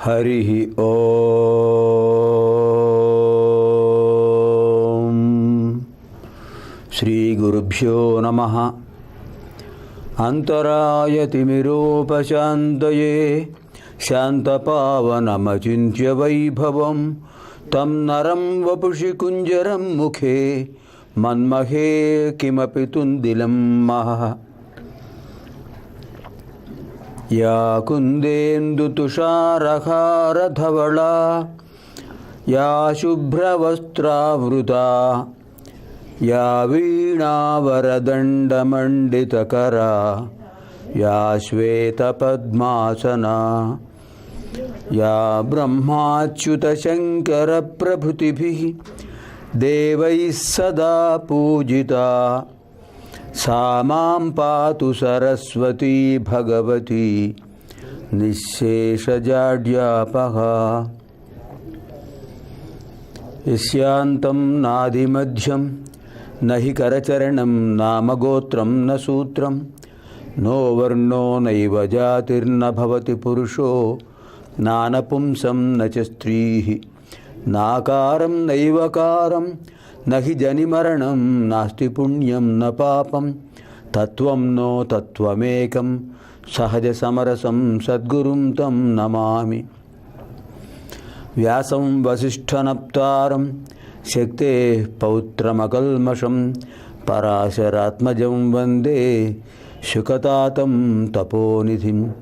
హరి ఓం. శ్రీ గురుభ్యో నమః. అంతరాయతిమిరోపశాంతయే శాంతపావనమచింత్య వైభవం తం నరం వపుషి కుంజరం ముఖే మన్మహే కిమపి తుందిలం మహః. యా కుందేందుతుషారహారధవళా యా శుభ్రవస్త్రావృతా యా వీణావరదండమండితకరా యా శ్వేతపద్మాసనా యా బ్రహ్మాచ్యుతశంకరప్రభృతిభిः దేవైः సదా పూజితా సా మాం పాతు సరస్వతీ భగవతి నిశ్శేషజాడ్యాపహ. యస్యాంతం నాదిమధ్యం నహి కరచరణం నామగోత్రం న సూత్రం నో వర్ణో నైవ జాతిర్న భవతి పురుషో నానపుంసం న చ స్త్రీః నాకారం నైవకారం నహి జనిమరణం నాస్తి పుణ్యం న పాపం తత్వం నో తత్వమేకం సహజ సమరసం సద్గురుం తం నమామి. వ్యాసం వసిష్ఠనప్తారం శక్తేః పౌత్రమకల్మషం పరాశరాత్మజం వందే శుకతాతం తపోనిధిం.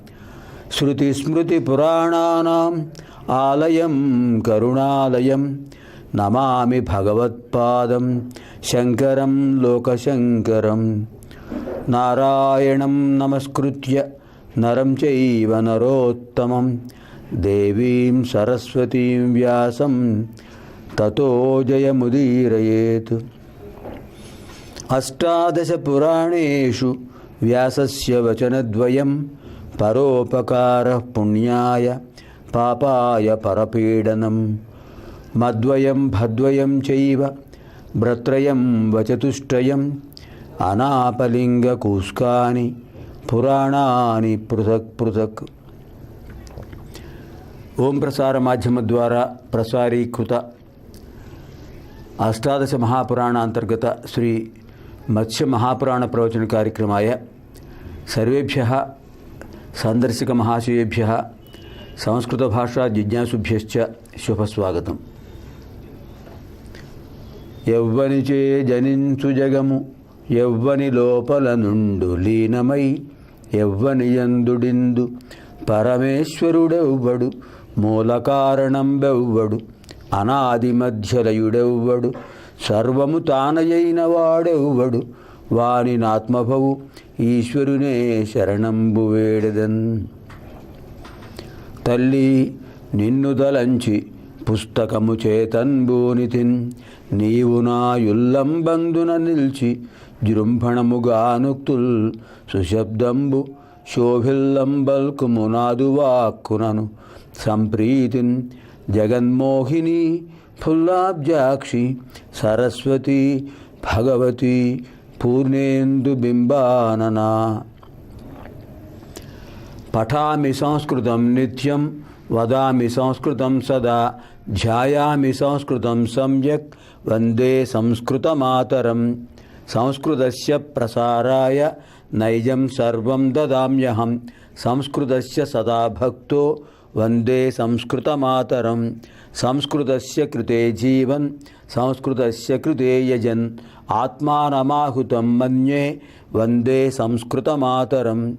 శృతిస్మృతిపురాణానాం ఆలయం కరుణాలయం నమామి భగవత్పాదం శంకరం లోకశంకరం. నారాయణం నమస్కృత్య నరం చైవ నరోత్తమం దేవీం సరస్వతీం వ్యాసం తతో జయముదీరయేత్. అష్టాదశ పురాణేషు వ్యాసస్య వచనద్వయం పరోపకారః పుణ్యాయ పాపాయ పరపీడనం. మద్వయం భద్వయం చైవ భ్రత్రయం వచతుష్టయం అనాపలింగకూస్కాని పురాణాని పృథక్ పృథక్. ఓం ప్రసార మాధ్యమ ద్వారా ప్రసారీకృత అష్టాదశ మహాపురాణ అంతర్గత శ్రీ మత్స్య మహాపురాణ ప్రవచన కార్యక్రమాయ సర్వేభ్యః సందర్శక మహాశయేభ్యః సంస్కృత భాషా జిజ్ఞాసుభ్యశ్చ శుభస్వాగతం. యవ్వనిచే జనించు జగము యవ్వని లోపల నుండు లీనమై యవ్వనియందుడిందు పరమేశ్వరుడెవ్వడు మూల కారణం బెవ్వడు అనాది మధ్యలయుడెవ్వడు సర్వము తానయైన వాడెవ్వడు వాని నాత్మభవు ఈశ్వరునే శరణంబు వేడెదన్. తల్లి నిన్ను దలంచి పుస్తకము చేతన్బూనితిన్ నీవు నా యుల్లంబందున నిల్చి జృంభణముగానుక్తుల్ సుశబ్దంబు శోభిల్లంబల్కుము నాదు వాక్కునను సంప్రీతిన్ జగన్మోహిని ఫుల్లాబ్జాక్షి సరస్వతి భగవతి పూర్ణేందు బింబాననా. పఠామి సంస్కృతం నిత్యం వదామి సంస్కృతం సదా ధ్యాయామి సంస్కృతం సమ్యక్ వందే సంస్కృతమాతరం. సంస్కృతస్య ప్రసారాయ నైజం సర్వం దదామ్యహం సంస్కృతస్య సదా భక్తో వందే సంస్కృతమాతరం. సంస్కృతస్య కృతే జీవన్ సంస్కృతస్య కృతే యజన్ ఆత్మానమాహుతం మన్యే వందే సంస్కృతమాతరం.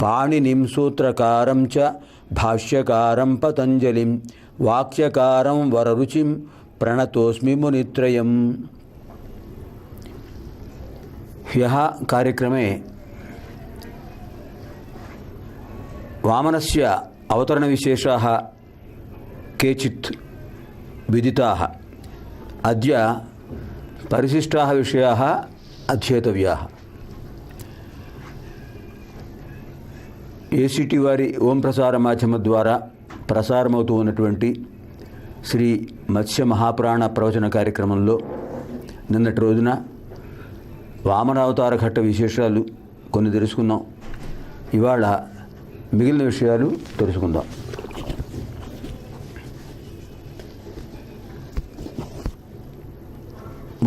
పాణినిం సూత్రకారం చ భాష్యకారం పతంజలిం వాక్యకారం వరరుచిం ప్రణతోస్మి మునిత్రయం. హ్యః కార్యక్రమే వామనస్య అవతరణవిశేషాः కేచిత్ విదితాः. అద్య పరిశిష్టాः విషయాः అధ్యేతవ్యాः. ఏసీటీ వారి ఓం ప్రసార మాధ్యమ ద్వారా ప్రసారమవుతూ ఉన్నటువంటి శ్రీ మత్స్య మహాపురాణ ప్రవచన కార్యక్రమంలో నిన్నటి రోజున వామనావతార ఘట్ట విశేషాలు కొన్ని తెలుసుకున్నాం. ఇవాళ మిగిలిన విషయాలు తెలుసుకుందాం.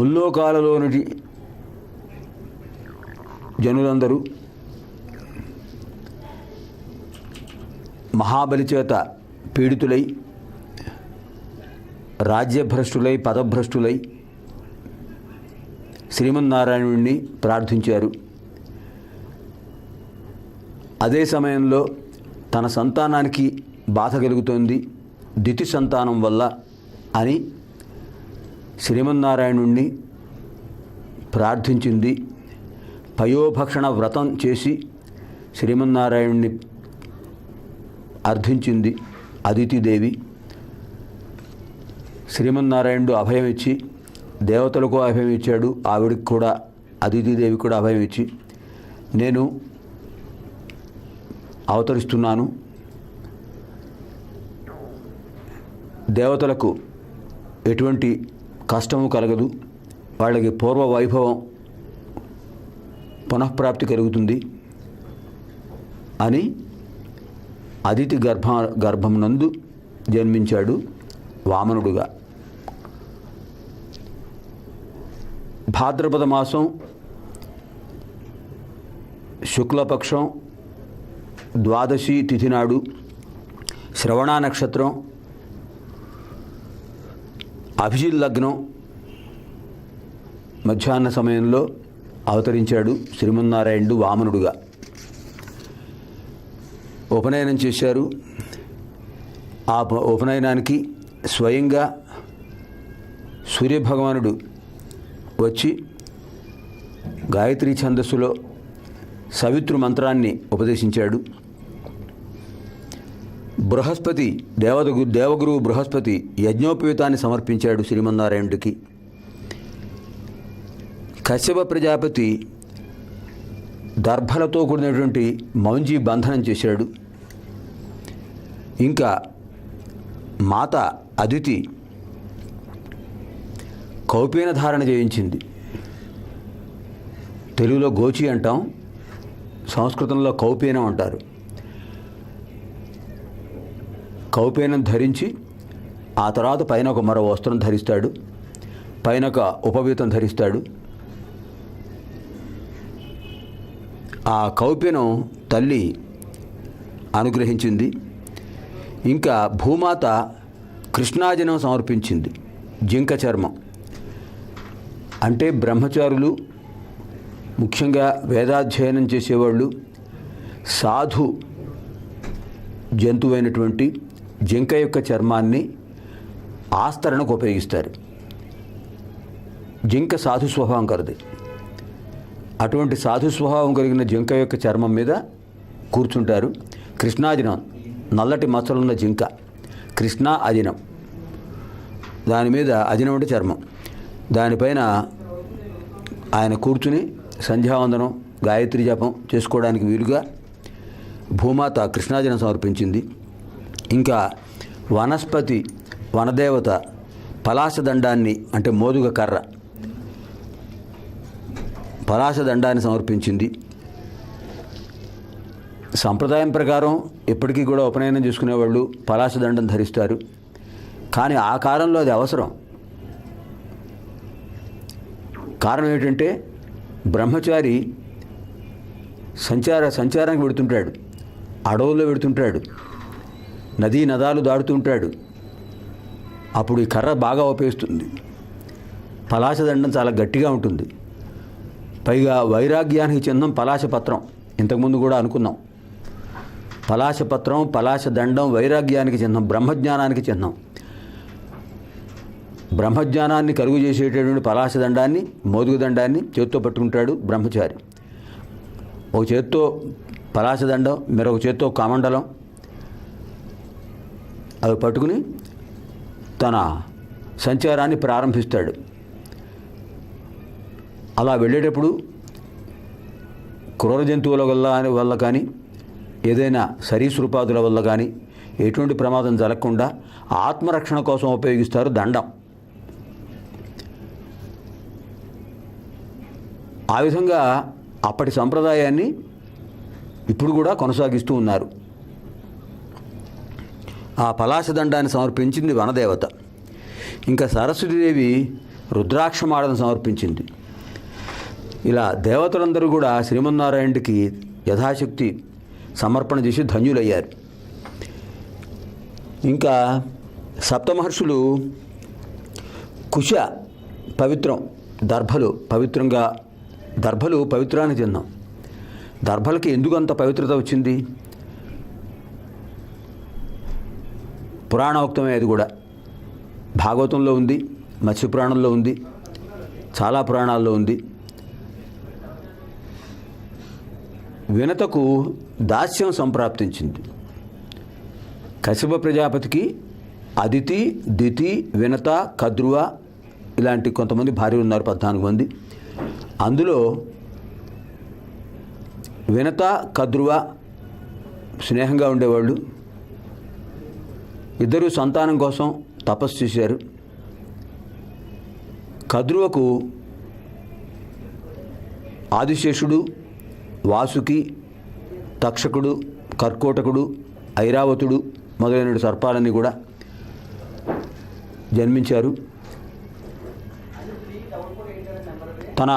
ముల్లోకాలలోని జనులందరూ మహాబలి చేత పీడితులై, రాజ్యభ్రష్టులై, పదభ్రష్టులై శ్రీమన్నారాయణుడిని ప్రార్థించారు. అదే సమయంలో తన సంతానానికి బాధ కలుగుతోంది దితి సంతానం వల్ల అని శ్రీమన్నారాయణుణ్ణి ప్రార్థించింది. పయోభక్షణ వ్రతం చేసి శ్రీమన్నారాయణుణ్ణి అర్థించింది అదితిదేవి. శ్రీమన్నారాయణుడు అభయం ఇచ్చి, దేవతలకు అభయం ఇచ్చాడు, ఆవిడికి కూడా, అదితిదేవి కూడా అభయం ఇచ్చి, నేను అవతరిస్తున్నాను, దేవతలకు ఎటువంటి కష్టము కలగదు, వాళ్ళకి పూర్వ వైభవం పునఃప్రాప్తి కలుగుతుంది అని అదితి గర్భం నందు జన్మించాడు వామనుడుగా. భాద్రపద మాసం శుక్లపక్షం ద్వాదశి తిథి నాడు శ్రవణ నక్షత్రం అభిజిత్ లగ్నం మధ్యాహ్న సమయంలో అవతరించాడు శ్రీమన్నారాయణుడు వామనుడుగా. ఉపనయనం చేశారు. ఆ ఉపనయనానికి స్వయంగా సూర్యభగవానుడు వచ్చి గాయత్రీ ఛందస్సులో సవితృ మంత్రాన్ని ఉపదేశించాడు. బృహస్పతి దేవగురువు బృహస్పతి యజ్ఞోపవీతాన్ని సమర్పించాడు శ్రీమన్నారాయణుడికి. కశ్యప ప్రజాపతి దర్భలతో కూడినటువంటి మౌంజీ బంధనం చేశాడు. ఇంకా మాత అదితి కౌపీన ధారణ చేయించింది. తెలుగులో గోచి అంటాం, సంస్కృతంలో కౌపీనం అంటారు. కౌపీనం ధరించి ఆ తర్వాత పైన ఒక మరో వస్త్రం ధరిస్తాడు, పైన ఒక ఉపవీతం ధరిస్తాడు. ఆ కౌపీనం తల్లి అనుగ్రహించింది. ఇంకా భూమాత కృష్ణాజనం సమర్పించింది, జింక చర్మం. అంటే బ్రహ్మచారులు, ముఖ్యంగా వేదాధ్యయనం చేసేవాళ్ళు సాధు జంతువైనటువంటి జింక యొక్క చర్మాన్ని ఆస్తరణకు ఉపయోగిస్తారు. జింక సాధు స్వభావం కలది. అటువంటి సాధు స్వభావం కలిగిన జింక యొక్క చర్మం మీద కూర్చుంటారు. కృష్ణాజినం, నల్లటి మచ్చలున్న జింక, కృష్ణ అజినం, దాని మీద అజినం అంటే చర్మం, దానిపైన ఆయన కూర్చుని సంధ్యావందనం, గాయత్రి జపం చేసుకోవడానికి వీలుగా భూమాత కృష్ణాజినం సమర్పించింది. ఇంకా వనస్పతి, వనదేవత పలాశదండాన్ని, అంటే మోదుగ కర్ర, పలాశదండాన్ని సమర్పించింది. సంప్రదాయం ప్రకారం ఇప్పటికీ కూడా ఉపనయనం చేసుకునేవాళ్ళు పలాశదండం ధరిస్తారు. కానీ ఆ కాలంలో అది అవసరం. కారణం ఏంటంటే బ్రహ్మచారి సంచారానికి పెడుతుంటాడు, అడవుల్లో పెడుతుంటాడు, నదీ నదాలు దాడుతుంటాడు. అప్పుడు ఈ కర్ర బాగా ఉపయోగిస్తుంది. పలాశదండం చాలా గట్టిగా ఉంటుంది. పైగా వైరాగ్యానికి చిహ్నం పలాశపత్రం. ఇంతకుముందు కూడా అనుకున్నాం. పలాశపత్రం, పలాశదండం వైరాగ్యానికి చిహ్నం, బ్రహ్మజ్ఞానానికి చిహ్నం. బ్రహ్మజ్ఞానాన్ని కలుగు చేసేటటువంటి పలాశదండాన్ని, మోదుగుదండాన్ని చేత్తో పట్టుకుంటాడు బ్రహ్మచారి. ఒక చేత్తో పలాశదండం, మరొక చేత్తో కమండలం, అవి పట్టుకుని తన సంచారాన్ని ప్రారంభిస్తాడు. అలా వెళ్ళేటప్పుడు క్రూర జంతువుల వల్ల కానీ, ఏదైనా సరీసృపాదుల వల్ల కానీ ఎటువంటి ప్రమాదం జరగకుండా ఆత్మరక్షణ కోసం ఉపయోగిస్తారు దండం. ఆ విధంగా అప్పటి సంప్రదాయాన్ని ఇప్పుడు కూడా కొనసాగిస్తూ ఉన్నారు. ఆ పలాశదండాన్ని సమర్పించింది వనదేవత. ఇంకా సరస్వతీదేవి రుద్రాక్షమాలను సమర్పించింది. ఇలా దేవతలందరూ కూడా శ్రీమన్నారాయణుడికి యథాశక్తి సమర్పణ చేసి ధన్యులయ్యారు. ఇంకా సప్తమహర్షులు కుశ పవిత్రం, దర్భలు పవిత్రాన్ని తిన్నాం. దర్భలకి ఎందుకు అంత పవిత్రత వచ్చింది? పురాణోక్తమే. అది కూడా భాగవతంలో ఉంది, మత్స్యపురాణంలో ఉంది, చాలా పురాణాల్లో ఉంది. వినతకు దాస్యం సంప్రాప్తించింది. కశ్యప ప్రజాపతికి అదితి, దితి, వినత, కద్రువ ఇలాంటి కొంతమంది భార్యలు ఉన్నారు, 14 మంది. అందులో వినత, కద్రువ స్నేహంగా ఉండేవాళ్ళు. ఇద్దరు సంతానం కోసం తపస్సు చేశారు. కద్రువకు ఆదిశేషుడు, వాసుకి, తక్షకుడు, కర్కోటకుడు, ఐరావతుడు మొదలైన సర్పాలన్నీ కూడా జన్మించారు. తన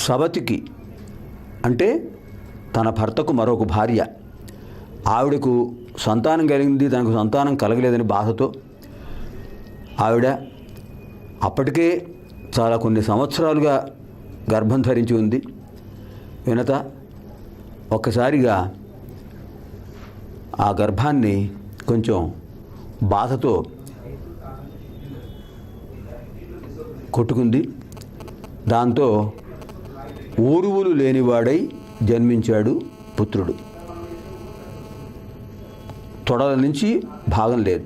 సవతికి అంటే తన భర్తకు మరొక భార్య, ఆవిడకు సంతానం కలిగింది, తనకు సంతానం కలగలేదని బాధతో ఆవిడ అప్పటికే చాలా కొన్ని సంవత్సరాలుగా గర్భం ధరించి ఉంది. వినత ఒక్కసారిగా ఆ గర్భాన్ని కొంచెం బాధతో కొట్టుకుంది. దాంతో ఊరువులు లేనివాడై జన్మించాడు పుత్రుడు. తొడల నుంచి భాగం లేదు,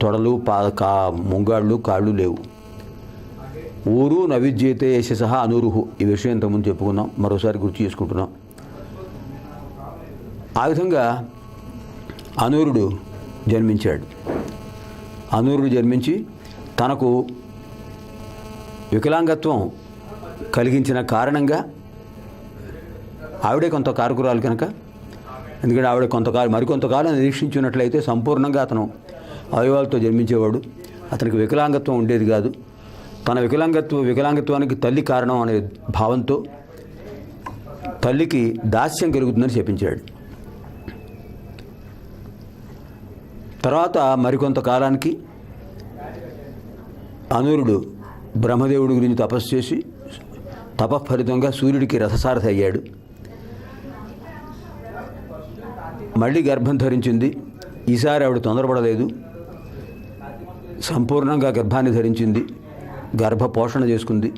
తొడలు, ముంగాళ్ళు, కాళ్ళు లేవు. ఊరు నవిద్యేతే యశస అనూరుహు. ఈ విషయం ఇంతకుముందు చెప్పుకున్నాం, మరోసారి గుర్తు చేసుకుంటున్నాం. ఆ విధంగా అనూరుడు జన్మించాడు. అనూరుడు జన్మించి తనకు వికలాంగత్వం కలిగించిన కారణంగా ఆవిడే కొంత కారకురాలు కనుక, ఎందుకంటే ఆవిడ మరికొంతకాలం నిరీక్షించినట్లయితే సంపూర్ణంగా అతను అవయవాలతో జన్మించేవాడు. అతనికి వికలాంగత్వం ఉండేది కాదు. తన వికలాంగత్వానికి తల్లి కారణం అనే భావంతో తల్లికి దాస్యం కలుగుతుందని చెప్పించాడు. తర్వాత మరికొంతకాలానికి అనూరుడు బ్రహ్మదేవుడి గురించి తపస్సు చేసి తపఫలితంగా సూర్యుడికి రథసారథి అయ్యాడు. మళ్ళీ గర్భం ధరించింది. ఈసారి ఆవిడ తొందరపడలేదు, సంపూర్ణంగా గర్భాన్ని ధరించింది, గర్భ పోషణ చేసుకుంది.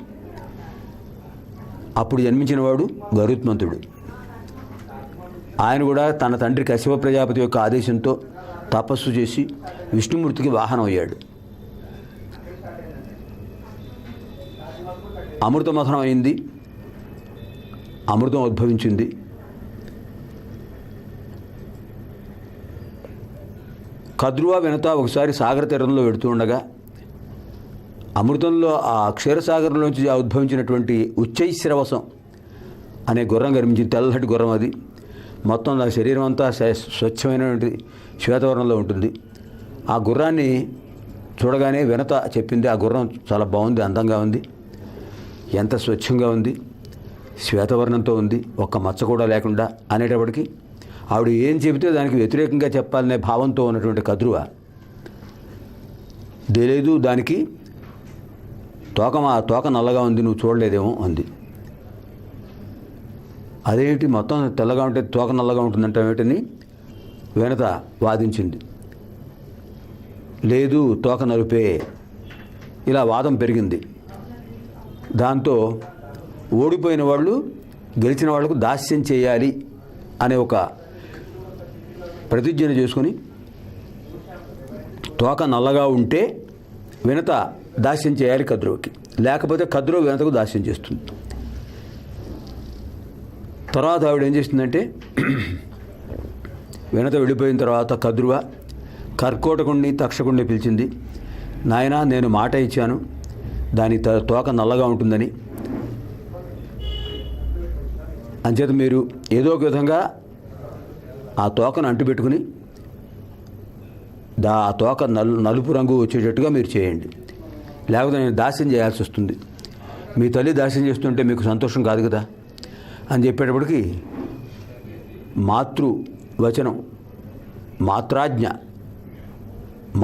అప్పుడు జన్మించిన వాడు గరుత్మంతుడు. ఆయన కూడా తన తండ్రి కశ్యప ప్రజాపతి యొక్క ఆదేశంతో తపస్సు చేసి విష్ణుమూర్తికి వాహనం అయ్యాడు. అమృతమథనం అయింది, అమృతం ఉద్భవించింది. కద్రువ, వినత ఒకసారి సాగర తీరంలో వెడుతూ ఉండగా అమృతంలో ఆ క్షీరసాగరంలోంచి ఉద్భవించినటువంటి ఉచ్చైశ్రవసం అనే గుర్రం కనిపించింది. తెల్లటి గుర్రం అది. మొత్తం నా శరీరం అంతా స్వచ్ఛమైనటువంటి శ్వేతవర్ణంలో ఉంటుంది. ఆ గుర్రాన్ని చూడగానే వినత చెప్పింది, ఆ గుర్రం చాలా బాగుంది, అందంగా ఉంది, ఎంత స్వచ్ఛంగా ఉంది, శ్వేతవర్ణంతో ఉంది, ఒక్క మచ్చ కూడా లేకుండా అనేటప్పటికీ ఆవిడ ఏం చెబితే దానికి వ్యతిరేకంగా చెప్పాలనే భావంతో ఉన్నటువంటి కద్రువ తెలియదు, దానికి తోక నల్లగా ఉంది, నువ్వు చూడలేదేమో అంది. అదేంటి మొత్తం తెల్లగా ఉంటే తోక నల్లగా ఉంటుందంటే ఏమిటని వినత వాదించింది. లేదు, తోక నలుపే. ఇలా వాదం పెరిగింది. దాంతో ఓడిపోయిన వాళ్ళు గెలిచిన వాళ్లకు దాస్యం చేయాలి అనే ఒక ప్రతిజ్ఞ చేసుకుని తోక నల్లగా ఉంటే వినత దాస్యం చేయాలి కద్రువకి, లేకపోతే కద్రువ వినతకు దాస్యం చేస్తుంది. తర్వాత ఆవిడ ఏం చేస్తుందంటే వినత వెళ్ళిపోయిన తర్వాత కద్రువ కర్కోటకుణ్ణి, తక్షకుణ్ణి పిలిచింది. నాయన, నేను మాట ఇచ్చాను దాని తోక నల్లగా ఉంటుందని, అంచేత మీరు ఏదో ఒక విధంగా ఆ తోకను అంటుపెట్టుకుని ఆ తోక నలుపు రంగు వచ్చేటట్టుగా మీరు చేయండి, లేకపోతే నేను దాస్యం చేయాల్సి వస్తుంది. మీ తల్లి దాస్యం చేస్తుంటే మీకు సంతోషం కాదు కదా అని చెప్పేటప్పటికి మాతృవచనం, మాత్రాజ్ఞ,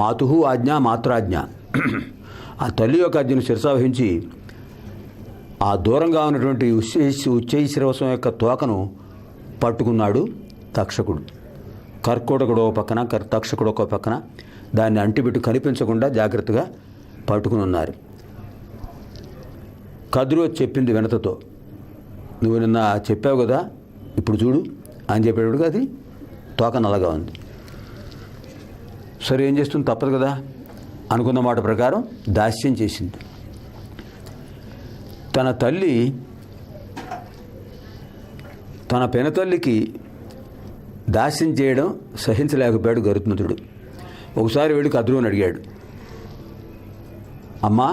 మాతు ఆజ్ఞ మాత్రాజ్ఞ, ఆ తల్లి యొక్క ఆజ్ఞను శిరసావహించి ఆ దూరంగా ఉన్నటువంటి ఉచ్చైశ్రవసం యొక్క తోకను పట్టుకున్నాడు తక్షకుడు. కర్కోటకుడు ఒక పక్కన, తక్షకుడు ఒక పక్కన దాన్ని అంటిపెట్టి కనిపించకుండా జాగ్రత్తగా పట్టుకుని ఉన్నారు. కద్రు చెప్పింది వినతతో, నువ్వు నిన్న చెప్పావు కదా, ఇప్పుడు చూడు అని చెప్పేటప్పుడు అది తోక నల్లగా ఉంది. సరే ఏం చేస్తుంది, తప్పదు కదా అనుకున్న మాట ప్రకారం దాస్యం చేసింది. తన తల్లి తన పెనతల్లికి దాస్యం చేయడం సహించలేకపోయాడు గరుత్మంతుడు. ఒకసారి వెళ్ళి కద్రుని అడిగాడు, అమ్మా,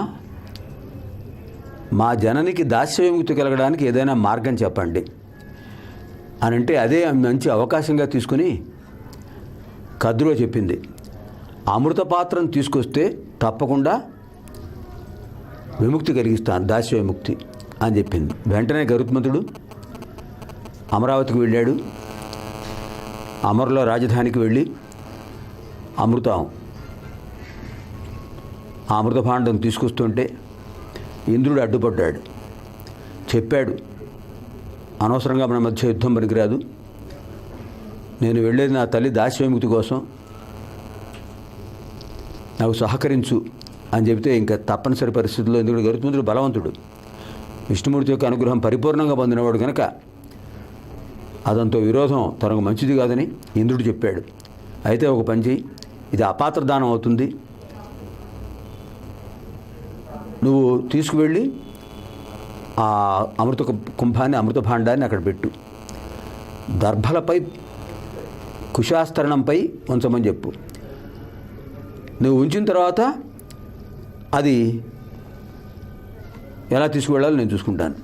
మా జననికి దాస్య విముక్తి కలగడానికి ఏదైనా మార్గం చెప్పండి అని అంటే అదే మంచి అవకాశంగా తీసుకుని కద్రువ చెప్పింది, అమృత పాత్రను తీసుకొస్తే తప్పకుండా విముక్తి కలిగిస్తాను, దాస్య విముక్తి అని చెప్పింది. వెంటనే గరుత్మంతుడు అమరావతికి వెళ్ళాడు. అమరుల రాజధానికి వెళ్ళి ఆ అమృత భాండం తీసుకొస్తుంటే ఇంద్రుడు అడ్డుపడ్డాడు. చెప్పాడు, అనవసరంగా మన మధ్య యుద్ధం పనికిరాదు, నేను వెళ్ళేది నా తల్లి దాస్యవిముక్తి కోసం, నాకు సహకరించు అని చెబితే ఇంకా తప్పనిసరి పరిస్థితుల్లో, ఎందుకంటే గరుత్మంతుడు బలవంతుడు, విష్ణుమూర్తి యొక్క అనుగ్రహం పరిపూర్ణంగా పొందినవాడు కనుక అదంతో విరోధం తనకు మంచిది కాదని ఇంద్రుడు చెప్పాడు. అయితే ఒక పని చేయి, ఇది అపాత్రదానం అవుతుంది, నువ్వు తీసుకువెళ్ళి ఆ అమృత కుంభాన్ని, అమృత భాండాన్ని అక్కడ పెట్టు, దర్భలపై కుశాస్తరణంపై ఉంచమని చెప్పు, నువ్వు ఉంచిన తర్వాత అది ఎలా తీసుకువెళ్ళాలో నేను చూసుకుంటాను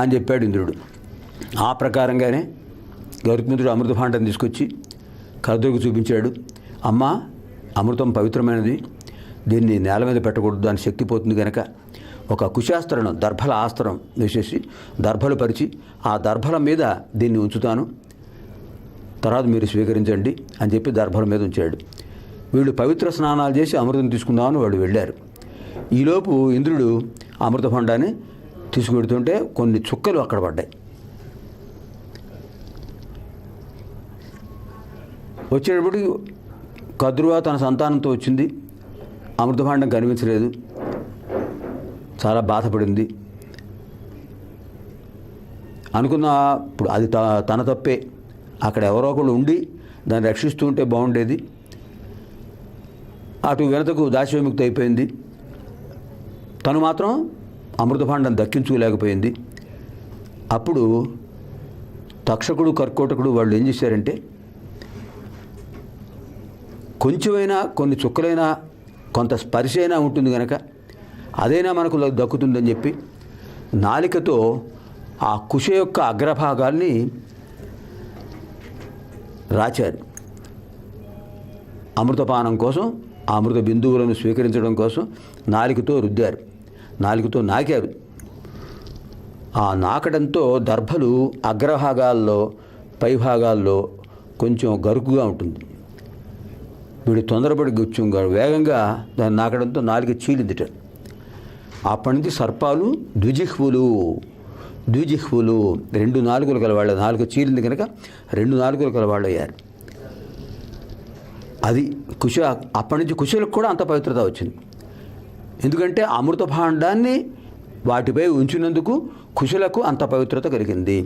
అని చెప్పాడు ఇంద్రుడు. ఆ ప్రకారంగానే గరుత్మంతుడు అమృత భాండం తీసుకొచ్చి కద్రుకు చూపించాడు. అమ్మ, అమృతం పవిత్రమైనది, దీన్ని నేల మీద పెట్టకూడదు, దాని శక్తి పోతుంది కనుక ఒక కుశాస్త్రం, దర్భల ఆస్త్రం వేసేసి దర్భలు పరిచి ఆ దర్భల మీద దీన్ని ఉంచుతాను, తర్వాత మీరు స్వీకరించండి అని చెప్పి దర్భల మీద ఉంచాడు. వీళ్ళు పవిత్ర స్నానాలు చేసి అమృతం తీసుకుందామని వాళ్ళు వెళ్ళారు. ఈలోపు ఇంద్రుడు అమృత భాండాన్ని తీసుకువెడుతుంటే కొన్ని చుక్కలు అక్కడ పడ్డాయి. వచ్చేటప్పటికి కద్రువ తన సంతానంతో వచ్చింది, అమృతభాండం కనిపించలేదు, చాలా బాధపడింది. అనుకున్న ఇప్పుడు అది తన తప్పే, అక్కడ ఎవరో ఒకళ్ళు ఉండి దాన్ని రక్షిస్తూ ఉంటే బాగుండేది. అటు వినతకు దాస్యవిముక్తి అయిపోయింది, తను మాత్రం అమృతభాండం దక్కించుకోలేకపోయింది. అప్పుడు తక్షకుడు, కర్కోటకుడు వాళ్ళు ఏం చేశారంటే, కొంచెమైనా, కొన్ని చుక్కలైనా, కొంత స్పర్శ అయినా ఉంటుంది కనుక అదైనా మనకు దక్కుతుందని చెప్పి నాలికతో ఆ కుశ యొక్క అగ్రభాగాల్ని రాచారు. అమృతపానం కోసం, ఆ అమృత బిందువులను స్వీకరించడం కోసం నాలికతో రుద్దారు, నాలికతో నాకారు. ఆ నాకడంతో దర్భలు అగ్రభాగాల్లో, పైభాగాల్లో కొంచెం గరుకుగా ఉంటుంది. వీడు తొందరపడి కొంచెం వేగంగా దాన్ని నాకడంతో నాలుక చీలిందిట. అప్పటి నుంచి సర్పాలు ద్విజిహ్వులు, రెండు నాలుకలు కలవాళ్ళు, నాలుక చీలింది కనుక రెండు నాలుకలు కలవాళ్ళు అయ్యారు. అది కుశ, అప్పటి నుంచి కుశలకు కూడా అంత పవిత్రత వచ్చింది. ఎందుకంటే అమృత భాండాన్ని వాటిపై ఉంచినందుకు కుశలకు అంత పవిత్రత కలిగింది.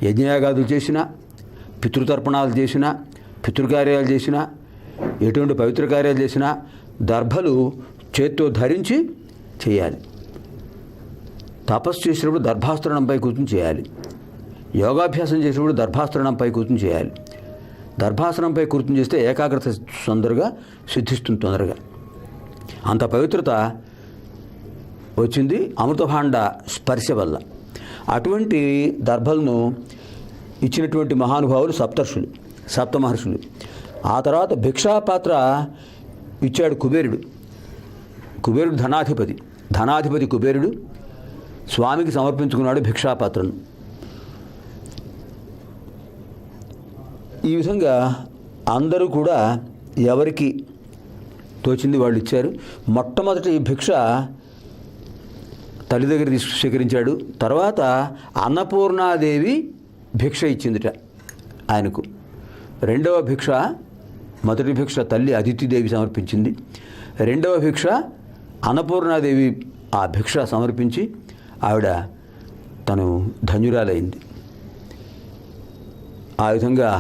యజ్ఞయాగాదులు చేసినా, పితృతర్పణాలు చేసినా, పితృకార్యాలు చేసినా, ఎటువంటి పవిత్ర కార్యాలు చేసినా దర్భలు చేత్తో ధరించి చేయాలి. తపస్సు చేసినప్పుడు దర్భాస్తరణంపై కూర్చుని చేయాలి. యోగాభ్యాసం చేసినప్పుడు దర్భాస్తరణంపై కూర్చుని చేయాలి. దర్భాసనంపై కూర్చుని చేస్తే ఏకాగ్రత తొందరగా సిద్ధిస్తుంది, తొందరగా. అంత పవిత్రత వచ్చింది అమృతభాండ స్పర్శ వల్ల. అటువంటి దర్భలను ఇచ్చినటువంటి మహానుభావులు సప్తర్షులు, సప్తమహర్షులు. ఆ తర్వాత భిక్షాపాత్ర ఇచ్చాడు కుబేరుడు. కుబేరుడు ధనాధిపతి కుబేరుడు స్వామికి సమర్పించుకున్నాడు భిక్షాపాత్రను. ఈ విధంగా అందరూ కూడా ఎవరికి తోచింది వాళ్ళు ఇచ్చారు. మొట్టమొదటి భిక్ష తల్లి దగ్గర స్వీకరించాడు. తర్వాత అన్నపూర్ణాదేవి భిక్ష ఇచ్చిందిట ఆయనకు. రెండవ భిక్ష, మొదటి భిక్ష తల్లి అదితిదేవి సమర్పించింది. రెండవ భిక్ష అన్నపూర్ణాదేవి ఆ భిక్ష సమర్పించి ఆవిడ తను ధన్యురాలైంది. ఆ విధంగా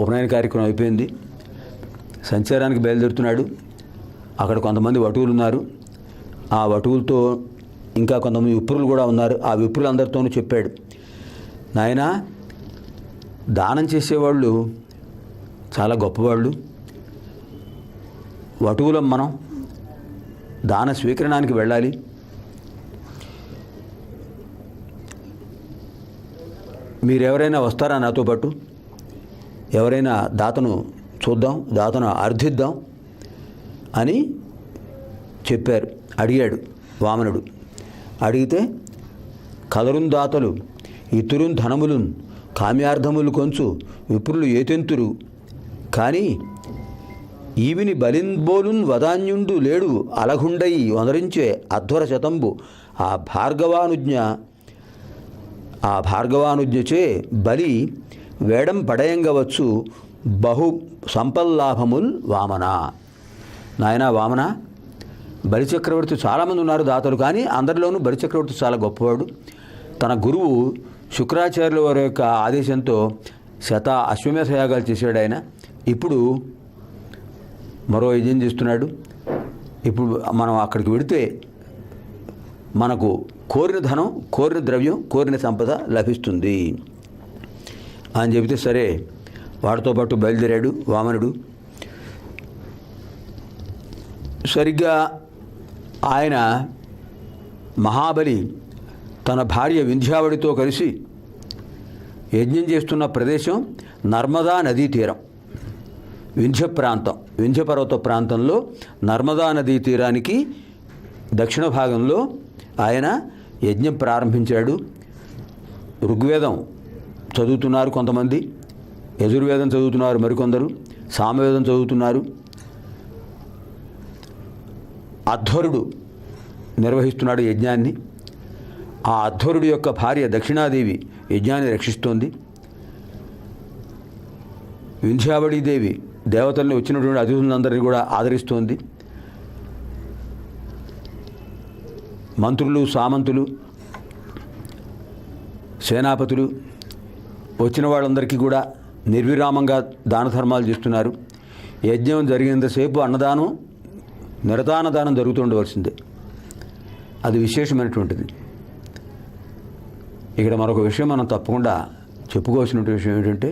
ఉపనయన కార్యక్రమం అయిపోయింది. సంచారానికి బయలుదేరుతున్నాడు. అక్కడ కొంతమంది వటువులు ఉన్నారు. ఆ వటువులతో ఇంకా కొంతమంది విప్రులు కూడా ఉన్నారు. ఆ విప్రులందరితోనూ చెప్పాడు, నాయనా, దానం చేసేవాళ్ళు చాలా గొప్పవాళ్ళు. వటువులం మనం దాన స్వీకరణానికి వెళ్ళాలి. మీరెవరైనా వస్తారా నాతో పాటు? ఎవరైనా దాతను చూద్దాం, దాతను అర్థిద్దాం అని చెప్పారు. అడిగాడు వామనుడు. అడిగితే కదరున్ దాతలు ఇతురున్ ధనములున్ కామ్యార్థములు కొంచు విప్రులు ఏతెంతురు కానీ ఈవిని బలింబోలున్ వదాన్యుండు లేడు అలగుండై వనరించే అధ్వర శతంబు ఆ భార్గవానుజ్ఞచే బలి వేడం పడయంగవచ్చు బహు సంపల్లాభముల్ వామన. నాయనా వామన, బలిచక్రవర్తి చాలామంది ఉన్నారు దాతలు, కానీ అందరిలోనూ బలిచక్రవర్తి చాలా గొప్పవాడు. తన గురువు శుక్రాచార్యుల వారి యొక్క ఆదేశంతో అశ్వమేధ యాగాలు చేశాడు ఆయన. ఇప్పుడు మరో యజ్ఞం చేస్తున్నాడు. ఇప్పుడు మనం అక్కడికి వెడితే మనకు కోరిన ధనం, కోరిన ద్రవ్యం, కోరిన సంపద లభిస్తుంది అని చెబితే సరే వాడితో పాటు బయలుదేరాడు వామనుడు. సరిగ్గా ఆయన మహాబలి తన భార్య వింధ్యావళితో కలిసి యజ్ఞం చేస్తున్న ప్రదేశం నర్మదా నదీ తీరం, వింధ్య పర్వత ప్రాంతంలో నర్మదా నదీ తీరానికి దక్షిణ భాగంలో ఆయన యజ్ఞం ప్రారంభించాడు. ఋగ్వేదం చదువుతున్నారు కొంతమంది, యజుర్వేదం చదువుతున్నారు మరికొందరు, సామవేదం చదువుతున్నారు. అధ్వరుడు నిర్వహిస్తున్నాడు యజ్ఞాన్ని. ఆ అధ్వరుడు యొక్క భార్య దక్షిణాదేవి యజ్ఞాన్ని రక్షిస్తోంది. వింధ్యావళీదేవి దేవతల్ని వచ్చినటువంటి అతిథులందరినీ కూడా ఆదరిస్తోంది. మంత్రులు, సామంతులు, సేనాపతులు వచ్చిన వాళ్ళందరికీ కూడా నిర్విరామంగా దాన ధర్మాలు చేస్తున్నారు. యజ్ఞం జరిగినంతసేపు అన్నదానం, నిరతాన్నదానం జరుగుతూ ఉండవలసిందే. అది విశేషమైనటువంటిది. ఇక్కడ మరొక విషయం మనం తప్పకుండా చెప్పుకోవాల్సిన విషయం ఏంటంటే,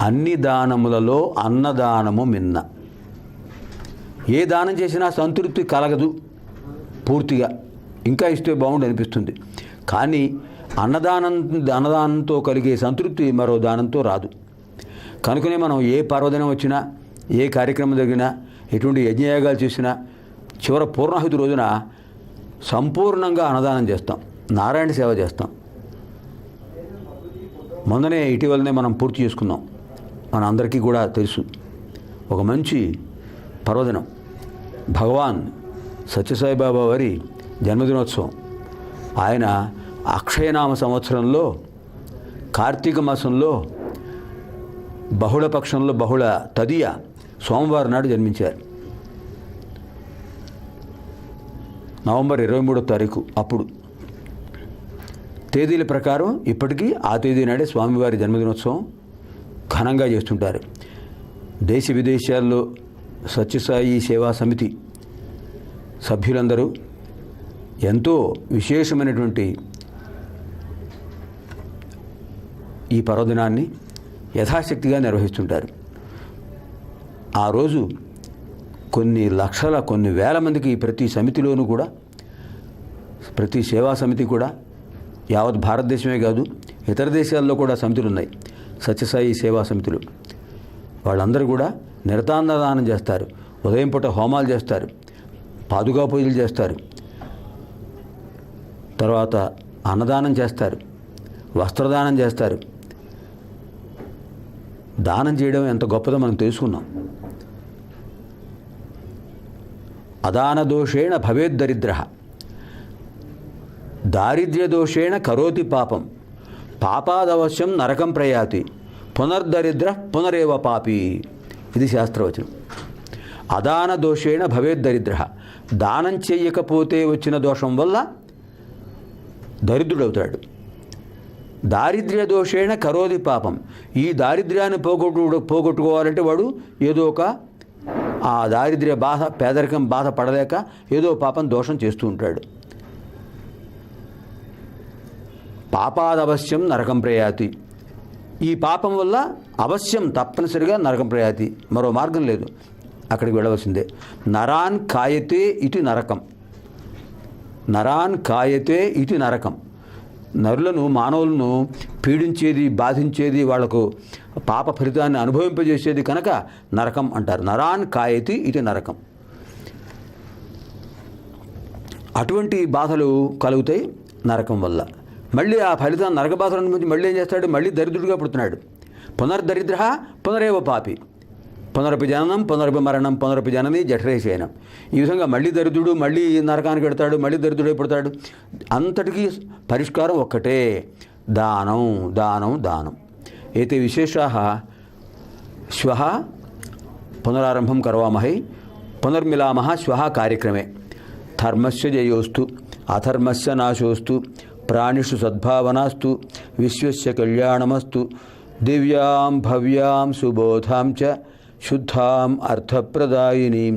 అన్ని దానములలో అన్నదానము మిన్న. ఏ దానం చేసినా సంతృప్తి పూర్తిగా ఇంకా ఇస్తే బాగుండు అనిపిస్తుంది. కానీ అన్నదానంతో కలిగే సంతృప్తి మరో దానంతో రాదు. కనుకనే మనం ఏ పర్వదినం వచ్చినా, ఏ కార్యక్రమం జరిగినా, ఎటువంటి యజ్ఞయాగాలు చేసినా చివర పూర్ణాహుతి రోజున సంపూర్ణంగా అన్నదానం చేస్తాం, నారాయణ సేవ చేస్తాం. మొన్ననే ఇటీవలనే మనం పూర్తి చేసుకున్నాం. మన అందరికీ కూడా తెలుసు, ఒక మంచి పర్వదినం భగవాన్ సత్యసాయిబాబా వారి జన్మదినోత్సవం. ఆయన అక్షయనామ సంవత్సరంలో కార్తీక మాసంలో బహుళ పక్షంలో బహుళ తదియ సోమవారం నాడు జన్మించారు. నవంబర్ 23వ తారీఖు. అప్పుడు తేదీల ప్రకారం ఇప్పటికీ ఆ తేదీ నాడే స్వామివారి జన్మదినోత్సవం ఘనంగా చేస్తుంటారు. దేశ విదేశాల్లో సత్యసాయి సేవా సమితి సభ్యులందరూ ఎంతో విశేషమైనటువంటి ఈ పర్వదినాన్ని యథాశక్తిగా నిర్వహిస్తుంటారు. ఆ రోజు కొన్ని వేల మందికి ప్రతి సమితిలోనూ కూడా, ప్రతి సేవా సమితి కూడా, యావత్ భారతదేశమే కాదు ఇతర దేశాల్లో కూడా సమితులు ఉన్నాయి, సత్యసాయి సేవా సమితులు. వాళ్ళందరూ కూడా నిరతాన్నదానం చేస్తారు. ఉదయం పూట హోమాలు చేస్తారు, పాదుకా పూజలు చేస్తారు, తర్వాత అన్నదానం చేస్తారు, వస్త్రదానం చేస్తారు. దానం చేయడం ఎంత గొప్పదో మనం తెలుసుకున్నాం. అదాన దోషేణ భవేద్దరిద్ర, దారిద్ర్య దోషేణ కరోతి పాపం, పాపాదవశ్యం నరకం ప్రయాతి, పునర్దరిద్ర పునరేవ పాపి. ఇది శాస్త్రవచనం. అదాన దోషేణ భవేద్దరిద్ర, దానం చెయ్యకపోతే వచ్చిన దోషం వల్ల దరిద్రుడవుతాడు. దారిద్ర్య దోషేణ కరోతి పాపం, ఈ దారిద్ర్యాన్ని పోగొట్టుకోవాలంటే వాడు ఏదో ఒక ఆ దారిద్ర్య బాధ, పేదరికం బాధ పడలేక ఏదో పాపం దోషం చేస్తూ ఉంటాడు. పాపాదవశ్యం నరకం ప్రయాతి, ఈ పాపం వల్ల అవశ్యం తప్పనిసరిగా నరకం ప్రయాతి, మరో మార్గం లేదు, అక్కడికి వెళ్ళవలసిందే. నరాన్ కాయతే ఇది నరకం, నరాన్ కాయతే ఇది నరకం. నరులను, మానవులను పీడించేది, బాధించేది, వాళ్లకు పాప ఫలితాన్ని అనుభవింపజేసేది కనుక నరకం అంటారు. నరాన్ కాయతి ఇది నరకం. అటువంటి బాధలు కలుగుతాయి నరకం వల్ల. మళ్ళీ ఆ ఫలితాన్ని, నరక బాధల నుంచి మళ్ళీ ఏం చేస్తాడు? మళ్ళీ దరిద్రుడిగా పుడుతున్నాడు. పునర్దరిద్ర పునరేవ పాపి, పునరపి జననం పునరపి మరణం పునరపి జనని జఠరేశయనం. ఈ విధంగా మళ్ళీ దరిద్రుడు, మళ్ళీ నరకానికి వెడతాడు, మళ్ళీ దరిద్రుడై పుడతాడు. అంతటికీ పరిష్కారం ఒక్కటే, దానం దానం దానం. ఏతే విశేషాః శ్వః పునరారంభం కరవామహై, పునర్మిలామः శ్వః కార్యక్రమే. ధర్మస్య జయోస్తు అధర్మస్య నాశోస్తు, ప్రాణిషు సద్భావనాస్తు, విశ్వస్య కళ్యాణమస్తు. దివ్యాం భవ్యాం సుబోధాం చ శుద్ధాం అర్థప్రదాయినీం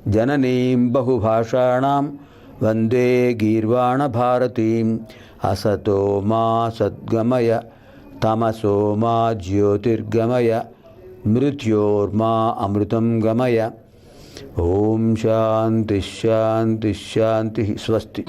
జననీం బహుభాషాణాం వందే గీర్వాణ భారతీం. అసతో మా సద్గమయ తమసో మా జ్యోతిర్గమయ, మృత్యోర్మా అమృతం గమయ. ఓం శాంతి శాంతి శాంతి. స్వస్తి.